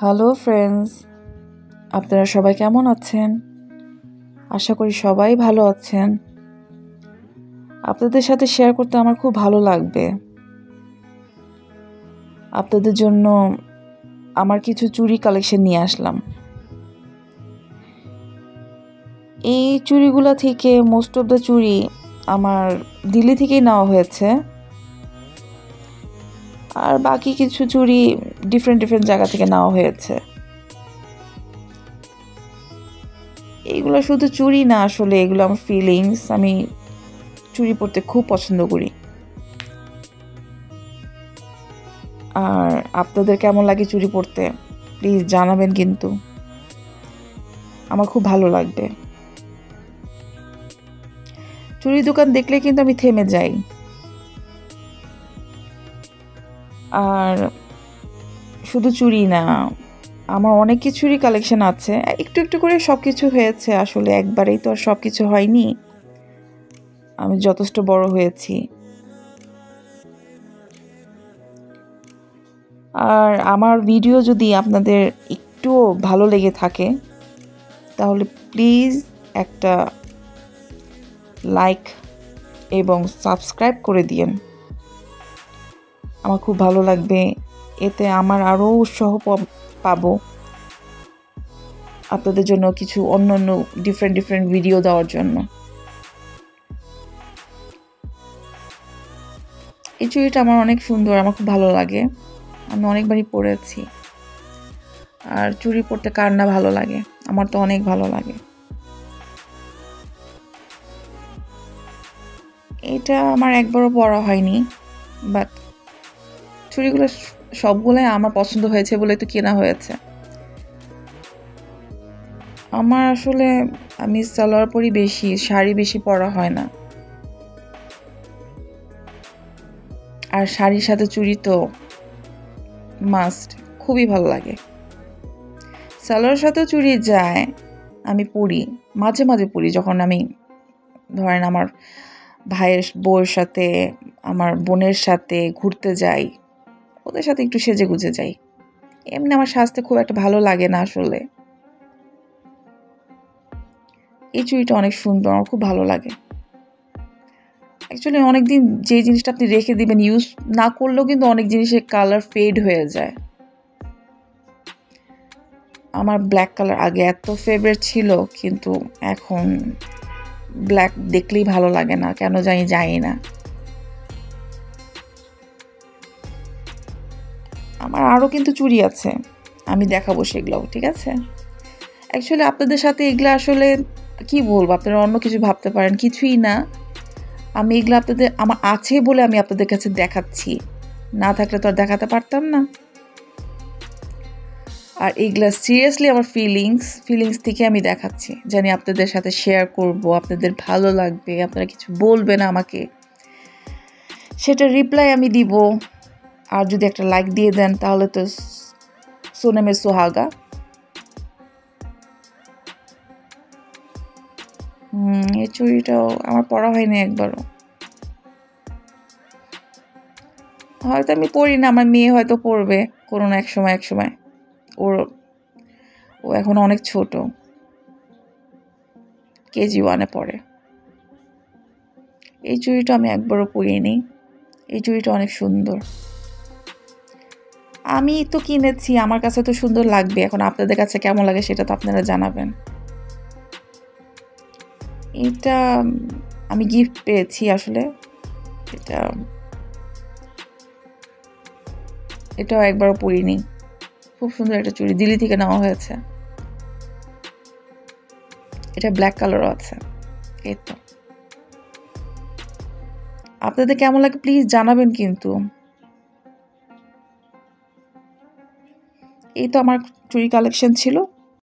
Hello friends, আপনারা সবাই কেমন আছেন? আশা করি সবাই ভালো আছেন। আপনাদের সাথে শেয়ার করতে আমার খুব ভালো লাগবে। আপনাদের জন্য আমার কিছু চুড়ি কালেকশন নিয়ে আসলাম। এই চুড়িগুলো থেকে মোস্ট অফ দ্য চুড়ি আমার দিল্লি থেকেই নেওয়া হয়েছে, আর বাকি কিছু চুড়ি ডিফারেন্ট জায়গা থেকে নেওয়া হয়েছে। এইগুলো শুধু চুড়ি না, আসলে এগুলো আমার ফিলিংস। আমি চুড়ি পরতে খুব পছন্দ করি। আর আপনাদের কেমন লাগে চুড়ি পরতে প্লিজ জানাবেন, কিন্তু আমার খুব ভালো লাগবে। চুড়ি দোকান দেখলে কিন্তু আমি থেমে যাই। আর শুধু চুড়ি না, আমার অনেক কিছুরই কালেকশন আছে। একটু একটু করে সব কিছু হয়েছে, আসলে একবারেই তো আর সব কিছু হয়নি। আমি যথেষ্ট বড় হয়েছি। আর আমার ভিডিও যদি আপনাদের একটুও ভালো লেগে থাকে তাহলে প্লিজ একটা লাইক এবং সাবস্ক্রাইব করে দিয়েন। আমার খুব ভালো লাগবে, এতে আমার আরও উৎসাহ পাবো আপনাদের জন্য কিছু অন্য ডিফারেন্ট ভিডিও দেওয়ার জন্য। এই চুড়িটা আমার অনেক সুন্দর, আমার খুব ভালো লাগে। আমি অনেকবারই পরেছি। আর চুড়ি পরতে কার না ভালো লাগে, আমার তো অনেক ভালো লাগে। এটা আমার একবারও পরা হয়নি, বাট চুড়িগুলো সবগুলোই আমার পছন্দ হয়েছে বলে তো কেনা হয়েছে। আমার আসলে আমি সালোয়ার পরি বেশি, শাড়ি বেশি পরা হয় না। আর শাড়ির সাথে চুড়ি তো মাস্ট, খুবই ভালো লাগে। সালোয়ারের সাথেও চুড়ি যায়, আমি পরি মাঝে মাঝে পরি। যখন আমি ধরেন আমার ভাইয়ের বউয়ের সাথে, আমার বোনের সাথে ঘুরতে যাই, ওদের সাথে একটু সেজে গুজে যাই। এমনি আমার সাজতে খুব একটা ভালো লাগে না আসলে। এই চুড়িটা অনেক সুন্দর, আমার খুব ভালো লাগে। অ্যাকচুয়ালি অনেকদিন যে জিনিসটা আপনি রেখে দিবেন, ইউজ না করলেও কিন্তু অনেক জিনিসের কালার ফেড হয়ে যায়। আমার ব্ল্যাক কালার আগে এত ফেভারিট ছিল, কিন্তু এখন ব্ল্যাক দেখলেই ভালো লাগে না, কেন জানি না। আমার আরও কিন্তু চুড়ি আছে, আমি দেখাবো সেগুলোও, ঠিক আছে? অ্যাকচুয়ালি আপনাদের সাথে এগুলো আসলে কি বলবো, আপনারা অন্য কিছু ভাবতে পারেন, কিছুই না। আমি এগুলো আমার আছে বলে আমি আপনাদের কাছে দেখাচ্ছি, না থাকলে তো আর দেখাতে পারতাম না। আর এইগুলা সিরিয়াসলি আমার ফিলিংস থেকে আমি দেখাচ্ছি, জানি আপনাদের সাথে শেয়ার করব, আপনাদের ভালো লাগবে, আপনারা কিছু বলবেন আমাকে, সেটা রিপ্লাই আমি দিব। আর যদি একটা লাইক দিয়ে দেন তাহলে তো সোনে মে সোহাগা। এই চুড়িটাও আমার পরা হয়নি একবারও। হয়তো আমি পড়ি না, আমার মেয়ে হয়তো পড়বে কোনো না এক সময়। ও এখন অনেক ছোট, কেজি 1-এ পড়ে। এই চুড়িটা আমি একবারও পরিনি। এই চুড়িটা অনেক সুন্দর, আমি তো কিনেছি, আমার কাছে তো সুন্দর লাগবে। এখন আপনাদের কাছে কেমন লাগে সেটা তো আপনারা জানাবেন। এটা আমি গিফট পেয়েছি আসলে। এটাও একবারও পরিনি। খুব সুন্দর একটা চুড়ি, দিল্লি থেকে নেওয়া হয়েছে। এটা ব্ল্যাক কালারও আছে। এই তো আপনাদের কেমন লাগে প্লিজ জানাবেন কিন্তু। এই তো আমার চুড়ি কালেকশন ছিল।